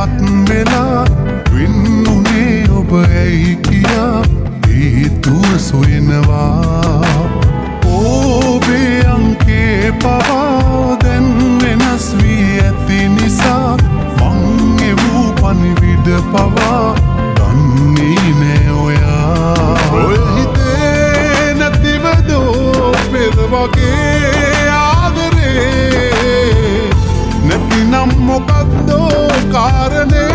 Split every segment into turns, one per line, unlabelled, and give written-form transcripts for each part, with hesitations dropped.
පත් වෙලා වින්නුනේ ඔබ ඇයි කියා හේතුව සොයනවා ඔබේ අංකේ පවා දැන් වෙනස් වී ඇති නිසා මං එවූ පණිවිඩ පවා දන්නේ නෑ ඔයා ඔය හිතේ නැතිවදෝ පෙර වගේ ආදරේ නැතිනම් මොකක්දෝ කාරණේ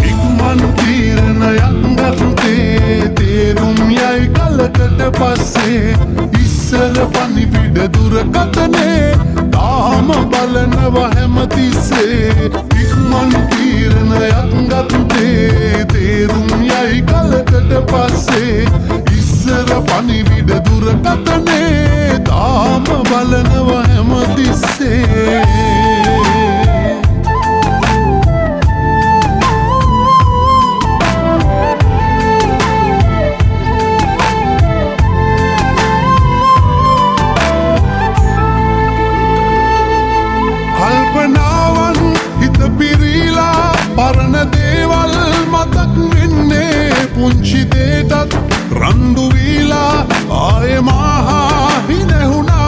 ඉක්මන් තීරණයක් ගත්තේ තේරුම් යයි කලකට පස්සේ ඉස්සර පණිවිඩ දුරකථනේ තාම බලනවා හැමතිස්සේ ඉක්මන් තීරණයක් ගත්තේ තේරුම් යයි කලකට පස්සේ ඉස්සර පණිවිඩ දුරකථනේ තාම බලනවා හැමතිස්සේ කල්පනාවන් හිත පිරීලා පරණ දේවල් මතක් වෙන්නේ පුංචි දේටත් රණ්ඩු වීලා ආයෙ මාහා හිනැහුණා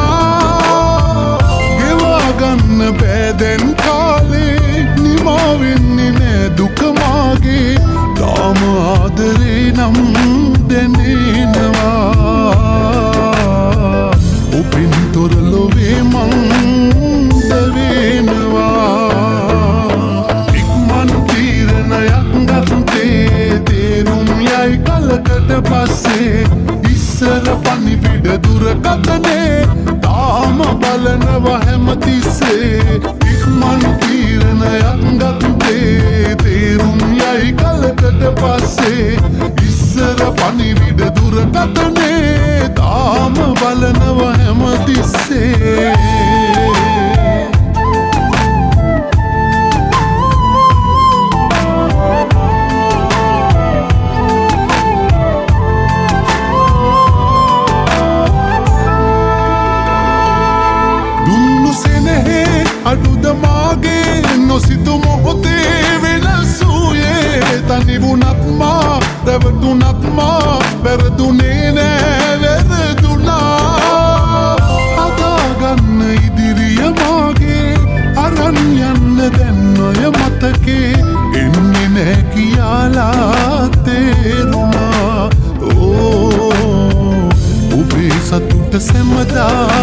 ගෙවා ගන්න බෑ දැන් කාලේ නිමා වෙන්නේ නෑ දුක මාගේ තාම ආදරේ නම් දැනෙනවා ඔබෙන් තොර ලොවේ මං කලකට පස්සේ ඉස්සර පණිවිඩ දුරකථනේ තාම බලනවා හැමතිස්සේ ඉක්මන් තීරණයක් ගත්තේ තේරුම් යයි කලකට පස්සේ ඉස්සර පණිවිඩ දුරකථනේ තාම බලනවා හැමතිස්සේ අඩුද මාගේ නොසිතු මොහොතේ වෙනස් වූයේ තනිවුණත් මා රැවටුණත් මා වැරදුනේ නෑ වැරදුනා හදාගන්න ඉදිරිය මාගේ අරන් යන්න දැන් ඔය මතකේ එන්නේ නෑ කියලා තේරුණා ඔබේ සතුට සැමදා